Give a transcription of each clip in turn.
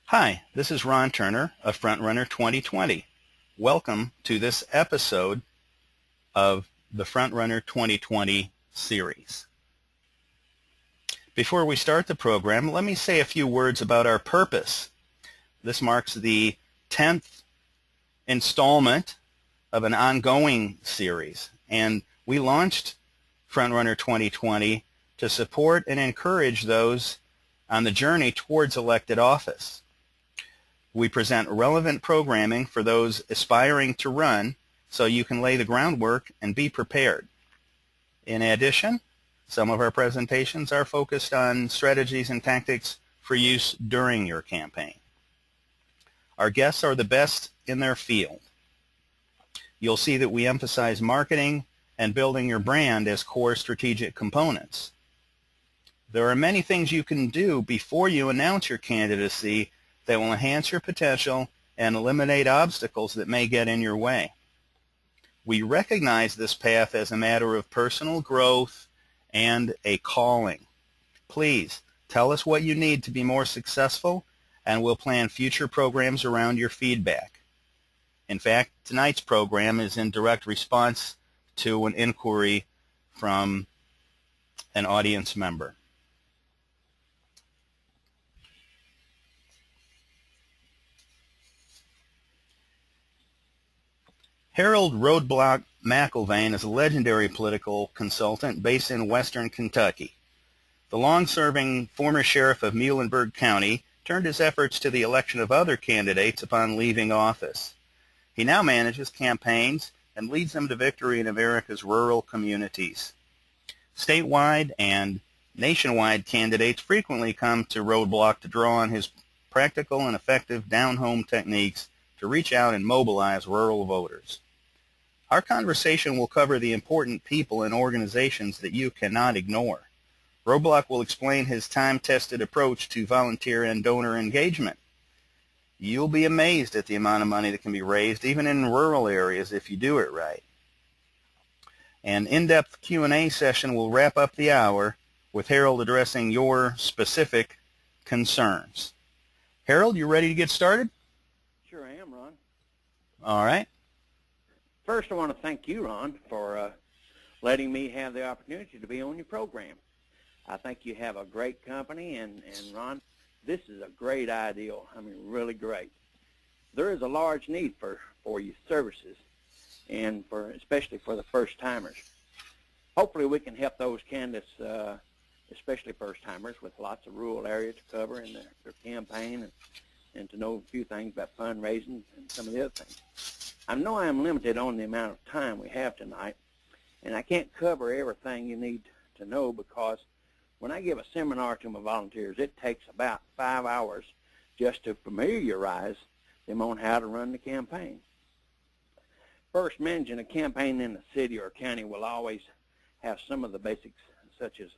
Hi, this is Ron Turner of Frontrunner 2020. Welcome to this episode of the Frontrunner 2020 series. Before we start the program, let me say a few words about our purpose. This marks the 10th installment of an ongoing series, and we launched Frontrunner 2020 to support and encourage those on the journey towards elected office. We present relevant programming for those aspiring to run so you can lay the groundwork and be prepared. In addition, some of our presentations are focused on strategies and tactics for use during your campaign. Our guests are the best in their field. You'll see that we emphasize marketing and building your brand as core strategic components. There are many things you can do before you announce your candidacy that will enhance your potential and eliminate obstacles that may get in your way. We recognize this path as a matter of personal growth and a calling. Please tell us what you need to be more successful, and we'll plan future programs around your feedback. In fact, tonight's program is in direct response to an inquiry from an audience member. Harold Roadblock McElvain is a legendary political consultant based in western Kentucky. The long-serving former Sheriff of Muhlenberg County turned his efforts to the election of other candidates upon leaving office. He now manages campaigns and leads them to victory in America's rural communities. Statewide and nationwide candidates frequently come to Roadblock to draw on his practical and effective down-home techniques to reach out and mobilize rural voters. Our conversation will cover the important people and organizations that you cannot ignore. Roadblock will explain his time-tested approach to volunteer and donor engagement. You'll be amazed at the amount of money that can be raised, even in rural areas, if you do it right. An in-depth Q&A session will wrap up the hour with Harold addressing your specific concerns. Harold, you ready to get started? Sure I am, Ron. All right. First, I want to thank you, Ron, for letting me have the opportunity to be on your program. I think you have a great company, and Ron, this is a great idea. I mean, really great. There is a large need for your services, and especially for the first-timers. Hopefully, we can help those candidates, especially first-timers, with lots of rural areas to cover in their campaign and to know a few things about fundraising and some of the other things. I know I am limited on the amount of time we have tonight, and I can't cover everything you need to know because when I give a seminar to my volunteers, it takes about 5 hours just to familiarize them on how to run the campaign. First, managing a campaign in a city or county will always have some of the basics such as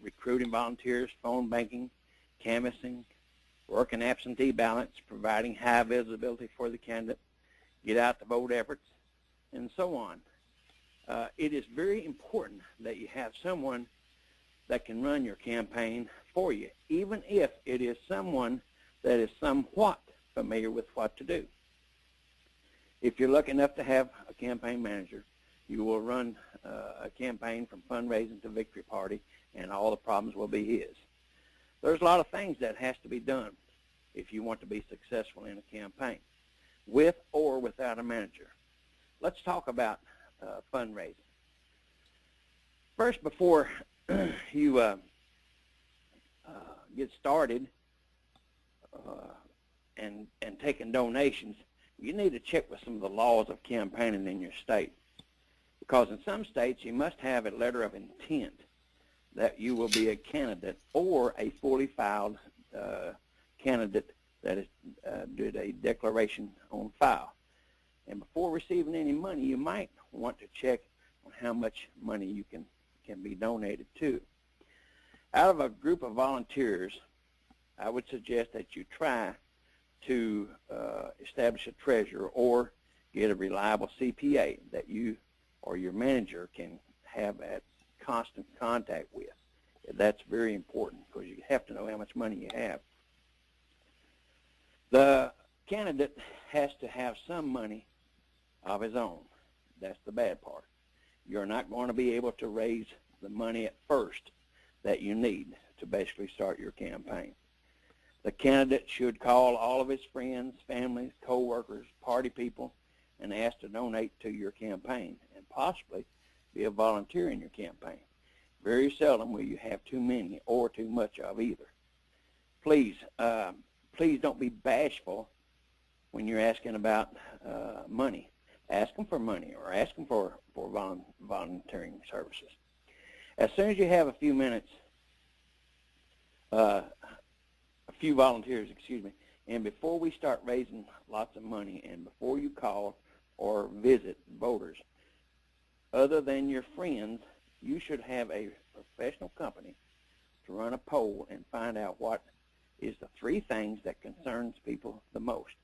recruiting volunteers, phone banking, canvassing, working absentee ballots, providing high visibility for the candidate, get out the vote efforts, and so on. It is very important that you have someone that can run your campaign for you, even if it is someone that is somewhat familiar with what to do. If you're lucky enough to have a campaign manager, you will run a campaign from fundraising to victory party, and all the problems will be his. There's a lot of things that has to be done if you want to be successful in a campaign, with or without a manager. Let's talk about fundraising. First, before you get started and taking donations, you need to check with some of the laws of campaigning in your state. Because in some states, you must have a letter of intent that you will be a candidate or a fully filed candidate that is, did a declaration on file. And before receiving any money, you might want to check on how much money you can be donated to. Out of a group of volunteers, I would suggest that you try to establish a treasurer or get a reliable CPA that you or your manager can have at constant contact with. That's very important because you have to know how much money you have. The candidate has to have some money of his own. That's the bad part. You're not going to be able to raise the money at first that you need to basically start your campaign. The candidate should call all of his friends, families, co-workers, party people, and ask to donate to your campaign and possibly be a volunteer in your campaign. Very seldom will you have too many or too much of either. Please don't be bashful when you're asking about money. Ask them for money or ask them for volunteering services. As soon as you have a few minutes, a few volunteers, and before we start raising lots of money and before you call or visit voters, other than your friends, you should have a professional company to run a poll and find out what is the 3 things that concerns people the most.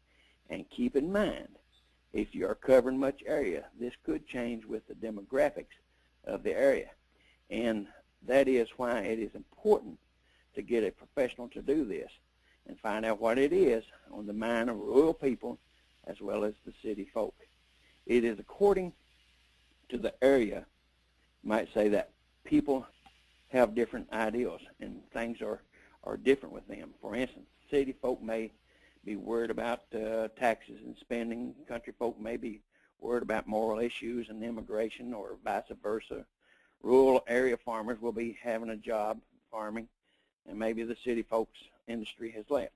And keep in mind, if you are covering much area, this could change with the demographics of the area. And that is why it is important to get a professional to do this and find out what it is on the mind of rural people as well as the city folk. It is according to the area. You might say that people have different ideals and things are different with them. For instance, city folk may be worried about taxes and spending. Country folk may be worried about moral issues and immigration, or vice versa. Rural area farmers will be having a job farming, and maybe the city folks' industry has left.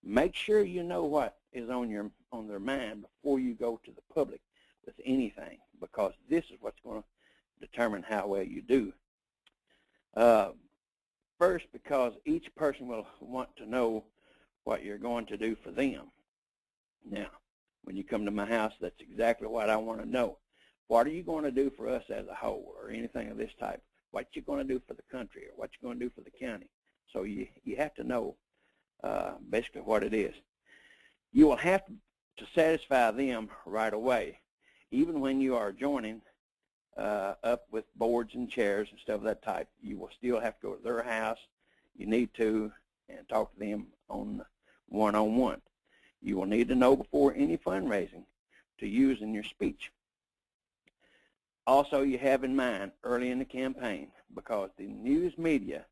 Make sure you know what is on their mind before you go to the public with anything, because this is what's going to determine how well you do. First, because each person will want to know what you're going to do for them. Now, when you come to my house, that's exactly what I want to know. What are you going to do for us as a whole, or anything of this type? What you going to do for the country, or what you going to do for the county? So you have to know basically what it is. You will have to satisfy them right away, even when you are joining up with boards and chairs and stuff of that type. You will still have to go to their house. You need to and talk to them on one-on-one. You will need to know before any fundraising to use in your speech. Also, you have in mind early in the campaign, because the news media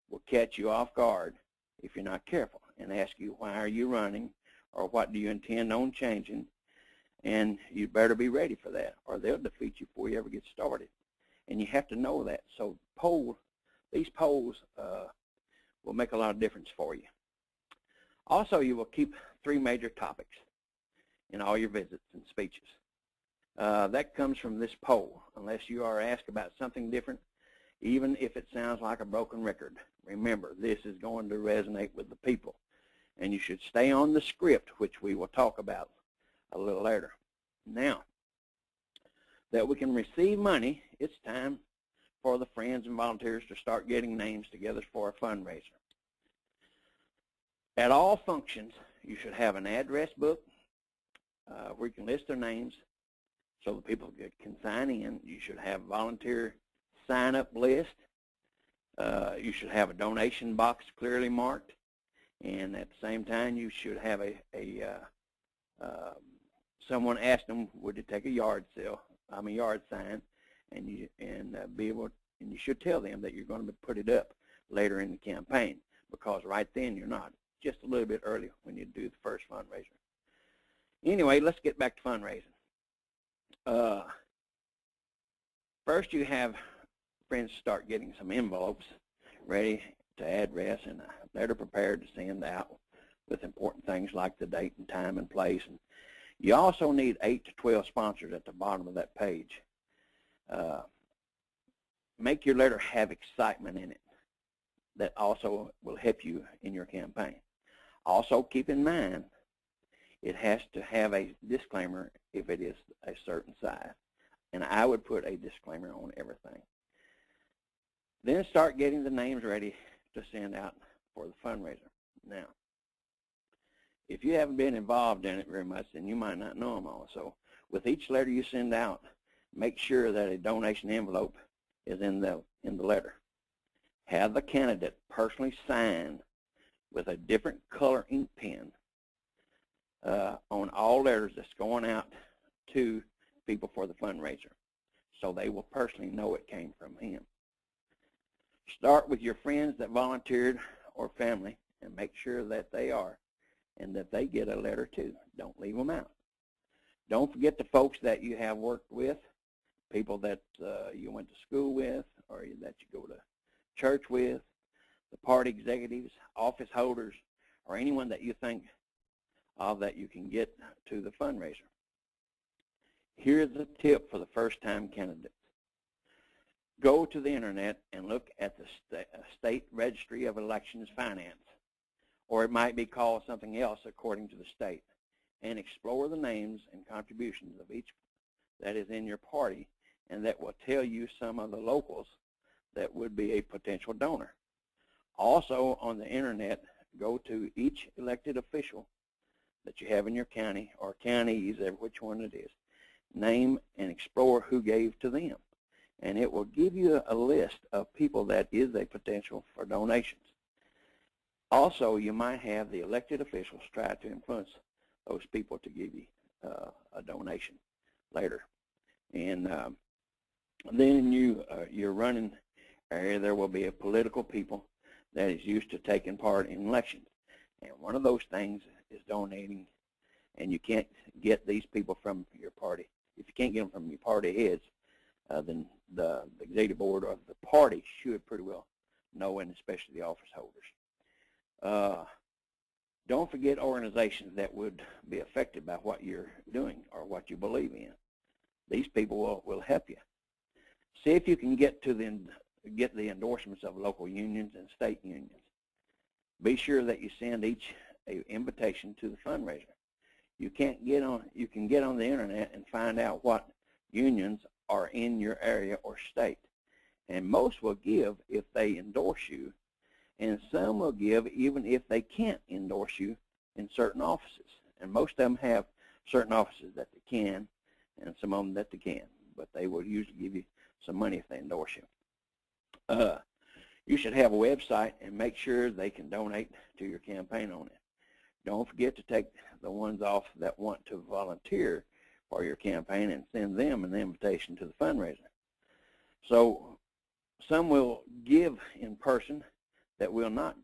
will catch you off guard if you're not careful and ask you, why are you running, or what do you intend on changing? And you better be ready for that, or they'll defeat you before you ever get started. And you have to know that. So these polls will make a lot of difference for you. Also, you will keep 3 major topics in all your visits and speeches. That comes from this poll, unless you are asked about something different, even if it sounds like a broken record. Remember, this is going to resonate with the people, and you should stay on the script, which we will talk about a little later. Now, that we can receive money, it's time for the friends and volunteers to start getting names together for a fundraiser. At all functions, you should have an address book where you can list their names so the people can sign in. You should have a volunteer sign-up list. You should have a donation box clearly marked, and at the same time, you should have someone asked them, would you take a yard sign, and you should tell them that you're going to put it up later in the campaign, because right then you're not. Just a little bit early when you do the first fundraiser. Anyway, let's get back to fundraising. First, you have friends start getting some envelopes ready to address and a letter prepared to send out with important things like the date and time and place. And you also need 8 to 12 sponsors at the bottom of that page. Make your letter have excitement in it. That also will help you in your campaign. Also, keep in mind, it has to have a disclaimer if it is a certain size. And I would put a disclaimer on everything. Then start getting the names ready to send out for the fundraiser. Now, if you haven't been involved in it very much, then you might not know them all. So with each letter you send out, make sure that a donation envelope is in the letter. Have the candidate personally sign with a different color ink pen on all letters that's going out to people for the fundraiser, so they will personally know it came from him. Start with your friends that volunteered or family and make sure that they are and that they get a letter too. Don't leave them out. Don't forget the folks that you have worked with, people that you went to school with or that you go to church with, the party executives, office holders, or anyone that you think of that you can get to the fundraiser. Here's a tip for the first-time candidates. Go to the internet and look at the State Registry of Elections Finance, or it might be called something else according to the state, and explore the names and contributions of each that is in your party, and that will tell you some of the locals that would be a potential donor. Also on the internet, go to each elected official that you have in your county or counties, which one it is, name and explore who gave to them. And it will give you a list of people that is a potential for donations. Also, you might have the elected officials try to influence those people to give you a donation later. And then your running area, there will be a political people that is used to taking part in elections. And one of those things is donating, and you can't get these people from your party. If you can't get them from your party heads, then the executive board of the party should pretty well know, and especially the office holders. Don't forget organizations that would be affected by what you're doing or what you believe in. These people will help you. See if you can get the endorsements of local unions and state unions. Be sure that you send each an invitation to the fundraiser. You can get on the internet and find out what unions are in your area or state. And most will give if they endorse you, and some will give even if they can't endorse you in certain offices. And most of them have certain offices that they can, and some of them that they can't, but they will usually give you some money if they endorse you. You should have a website and make sure they can donate to your campaign on it. Don't forget to take the ones off that want to volunteer for your campaign and send them an invitation to the fundraiser. So some will give in person that will not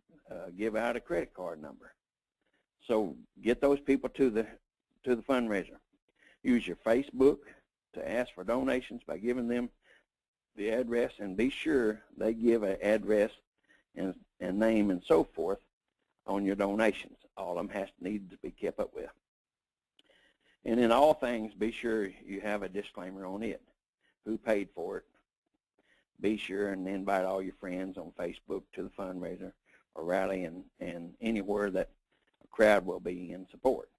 give out a credit card number. So get those people to the fundraiser. Use your Facebook to ask for donations by giving them the address, and be sure they give an address and name and so forth on your donations. All of them need to be kept up with. And in all things, be sure you have a disclaimer on it. Who paid for it? Be sure and invite all your friends on Facebook to the fundraiser or rally and anywhere that a crowd will be in support.